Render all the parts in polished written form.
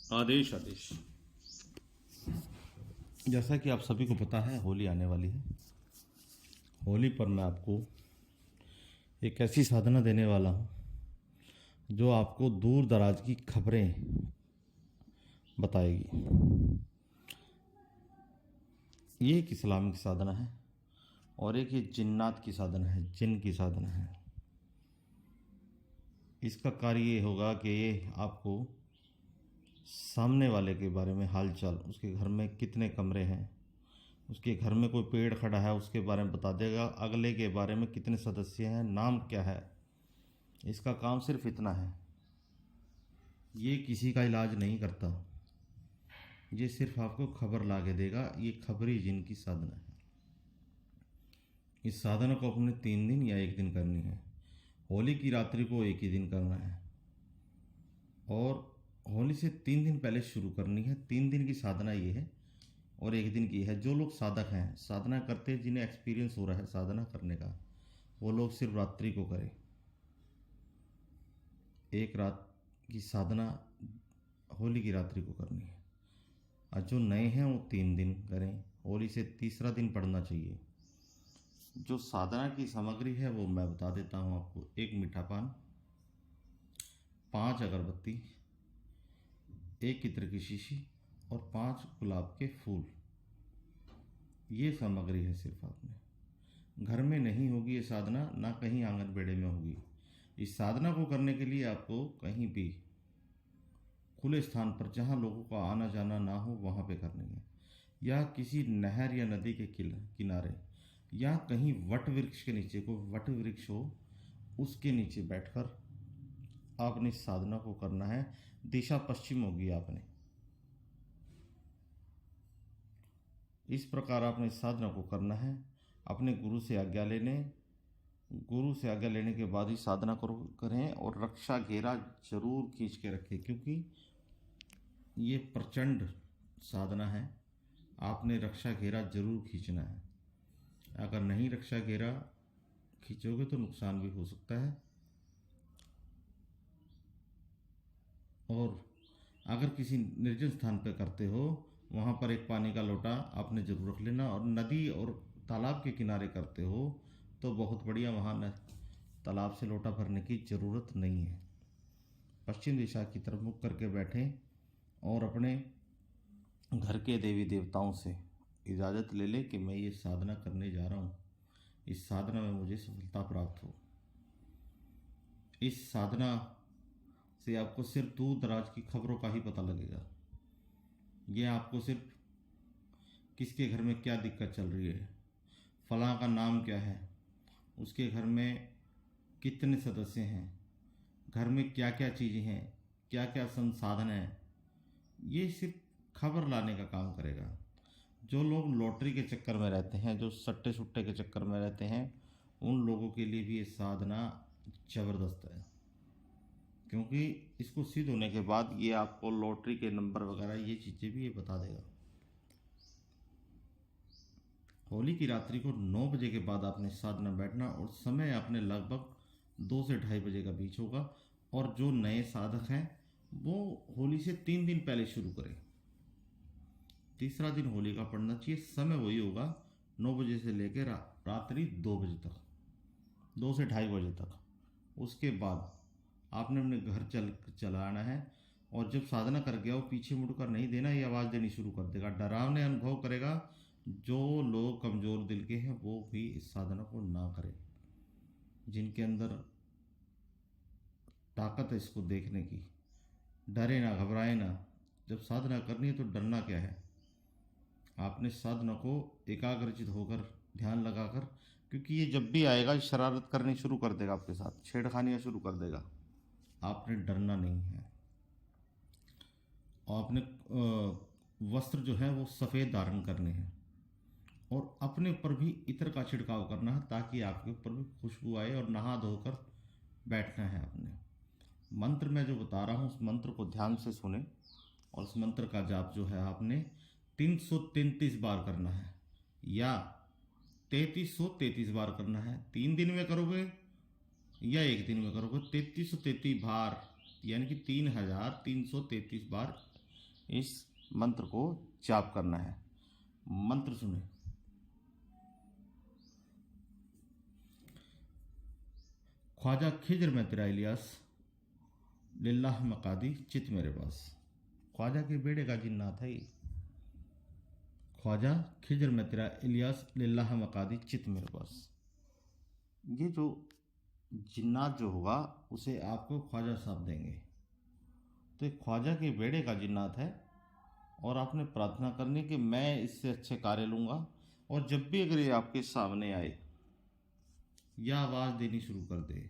आदेश आदेश। जैसा कि आप सभी को पता है, होली आने वाली है। होली पर मैं आपको एक ऐसी साधना देने वाला हूँ जो आपको दूर दराज की खबरें बताएगी। ये एक इस्लामिक साधना है और एक ये जिन्नात की साधना है, जिन की साधना है। इसका कार्य ये होगा कि ये आपको सामने वाले के बारे में हालचाल, उसके घर में कितने कमरे हैं, उसके घर में कोई पेड़ खड़ा है उसके बारे में बता देगा, अगले के बारे में कितने सदस्य हैं, नाम क्या है। इसका काम सिर्फ इतना है। ये किसी का इलाज नहीं करता, ये सिर्फ आपको खबर ला के देगा। ये खबरी जिन की साधना है। इस साधना को अपने 3 दिन या 1 दिन करनी है। होली की रात्रि को 1 ही दिन करना है और होली से 3 दिन पहले शुरू करनी है। 3 दिन की साधना ये है और 1 दिन की है। जो लोग साधक हैं, साधना करते हैं, जिन्हें एक्सपीरियंस हो रहा है साधना करने का, वो लोग सिर्फ रात्रि को करें। 1 रात की साधना होली की रात्रि को करनी है। और जो नए हैं वो 3 दिन करें। होली से तीसरा दिन पढ़ना चाहिए। जो साधना की सामग्री है वो मैं बता देता हूँ आपको। 1 मीठा पान, 5 अगरबत्ती, 1 इत्र की शीशी और 5 गुलाब के फूल। ये सामग्री है। सिर्फ आपने घर में नहीं होगी ये साधना, ना कहीं आंगन बेड़े में होगी। इस साधना को करने के लिए आपको कहीं भी खुले स्थान पर, जहाँ लोगों का आना जाना ना हो, वहाँ पे करनी है। या किसी नहर या नदी के किनारे, या कहीं वट वृक्ष के नीचे, कोई वट वृक्ष हो उसके नीचे बैठकर आपने इस साधना को करना है। दिशा पश्चिम होगी। आपने इस प्रकार आपने इस साधना को करना है। अपने गुरु से आज्ञा लेने के बाद ही साधना करें और रक्षा घेरा जरूर खींच के रखें, क्योंकि ये प्रचंड साधना है। आपने रक्षा घेरा जरूर खींचना है। अगर नहीं रक्षा घेरा खींचोगे तो नुकसान भी हो सकता है। और अगर किसी निर्जन स्थान पर करते हो, वहाँ पर एक पानी का लोटा आपने जरूर रख लेना। और नदी और तालाब के किनारे करते हो तो बहुत बढ़िया, वहाँ तालाब से लोटा भरने की ज़रूरत नहीं है। पश्चिम दिशा की तरफ मुख करके बैठें और अपने घर के देवी देवताओं से इजाज़त ले लें कि मैं ये साधना करने जा रहा हूँ, इस साधना में मुझे सफलता प्राप्त हो। इस साधना से आपको सिर्फ दूर दराज की खबरों का ही पता लगेगा। ये आपको सिर्फ किसके घर में क्या दिक्कत चल रही है, फलां का नाम क्या है, उसके घर में कितने सदस्य हैं, घर में क्या क्या चीज़ें हैं, क्या क्या संसाधन हैं, ये सिर्फ खबर लाने का काम करेगा। जो लोग लॉटरी के चक्कर में रहते हैं, जो सट्टे सुट्टे के चक्कर में रहते हैं, उन लोगों के लिए भी ये साधना ज़बरदस्त है, क्योंकि इसको सिद्ध होने के बाद ये आपको लॉटरी के नंबर वगैरह ये चीज़ें भी ये बता देगा। होली की रात्रि को 9 बजे के बाद आपने साधना बैठना और समय आपने लगभग 2 से 2:30 बजे का बीच होगा। और जो नए साधक हैं वो होली से 3 दिन पहले शुरू करें। तीसरा दिन होली का पड़ना चाहिए। समय वही होगा 9 बजे से लेकर रात्रि 2 बजे तक, 2 से 2:30 बजे तक। उसके बाद आपने अपने घर चलाना है। और जब साधना कर गया वो पीछे मुड़कर नहीं देना, ये आवाज़ देनी शुरू कर देगा, डरावने अनुभव करेगा। जो लोग कमज़ोर दिल के हैं वो भी इस साधना को ना करें। जिनके अंदर ताकत है इसको देखने की, डरे ना, घबराए ना। जब साधना करनी है तो डरना क्या है। आपने साधना को एकाग्रचित होकर, ध्यान लगाकर, क्योंकि ये जब भी आएगा शरारत करनी शुरू कर देगा, आपके साथ छेड़खानियाँ शुरू कर देगा। आपने डरना नहीं है। और अपने वस्त्र जो है वो सफ़ेद धारण करने हैं और अपने ऊपर भी इत्र का छिड़काव करना है, ताकि आपके ऊपर भी खुशबू आए। और नहा धोकर बैठना है। आपने मंत्र मैं जो बता रहा हूँ उस मंत्र को ध्यान से सुने और उस मंत्र का जाप जो है आपने 333 बार करना है या 3333 बार करना है। 3 दिन में करोगे या 1 दिन में करोगे, 3333 बार, यानी कि 3333 बार इस मंत्र को जाप करना है। मंत्र सुने। ख्वाजा खिज्र में तेरा इलियास, लिल्लाह मकादी चित मेरे पास। ख्वाजा के बेड़े का जिन्नात है ये। ख्वाजा खिज्र में तेरा इलियास, लिल्लाह मकादी चित मेरे पास। ये जो जिन्नात जो होगा उसे आपको ख्वाजा साहब देंगे। तो एक ख्वाजा के बेड़े का जिन्नात है और आपने प्रार्थना करनी कि मैं इससे अच्छे कार्य लूँगा। और जब भी अगर ये आपके सामने आए या आवाज़ देनी शुरू कर दे,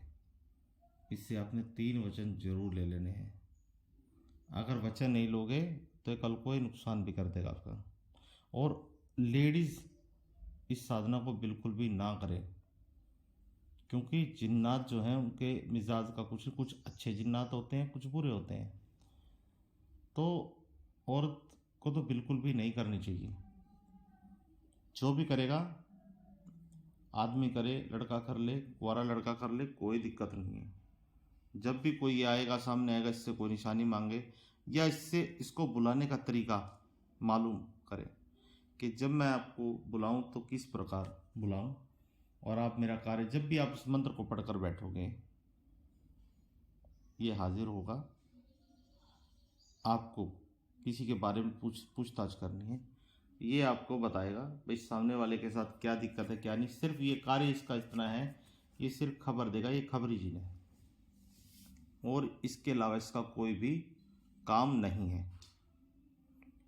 इससे आपने 3 वचन जरूर ले लेने हैं। अगर वचन नहीं लोगे तो कल कोई नुकसान भी कर देगा आपका। और लेडीज़ इस साधना को बिल्कुल भी ना करें, क्योंकि जिन्नात जो हैं उनके मिजाज का कुछ अच्छे जिन्नात होते हैं, कुछ बुरे होते हैं। तो औरत को तो बिल्कुल भी नहीं करनी चाहिए। जो भी करेगा, आदमी करे, लड़का कर ले, कुंवारा लड़का कर ले, कोई दिक्कत नहीं है। जब भी कोई आएगा, सामने आएगा, इससे कोई निशानी मांगे या इससे इसको बुलाने का तरीका मालूम करे कि जब मैं आपको बुलाऊं तो किस प्रकार बुलाऊं। और आप मेरा कार्य, जब भी आप इस मंत्र को पढ़कर बैठोगे, ये हाजिर होगा। आपको किसी के बारे में पूछताछ करनी है, ये आपको बताएगा भाई सामने वाले के साथ क्या दिक्कत है क्या नहीं। सिर्फ ये कार्य इसका इतना है, ये सिर्फ खबर देगा, ये खबरी जिन है और इसके अलावा इसका कोई भी काम नहीं है।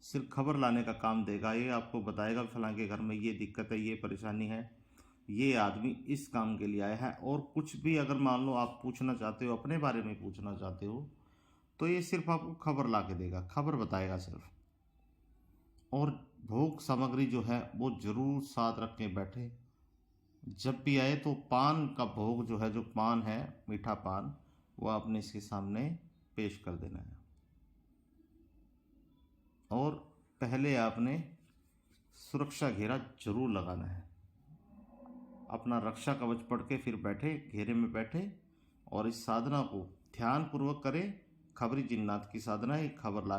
सिर्फ खबर लाने का काम देगा। ये आपको बताएगा फलां के घर में ये दिक्कत है, ये परेशानी है, ये आदमी इस काम के लिए आया है। और कुछ भी अगर मान लो आप पूछना चाहते हो, अपने बारे में पूछना चाहते हो, तो ये सिर्फ आपको खबर ला के देगा, खबर बताएगा सिर्फ। और भोग सामग्री जो है वो जरूर साथ रख के बैठे। जब भी आए तो पान का भोग जो है, जो पान है, मीठा पान, वो आपने इसके सामने पेश कर देना है। और पहले आपने सुरक्षा घेरा जरूर लगाना है। अपना रक्षा कवच पढ़ के फिर बैठे, घेरे में बैठे और इस साधना को ध्यान पूर्वक करें। खबरी जिन्नात की साधना है, खबर ला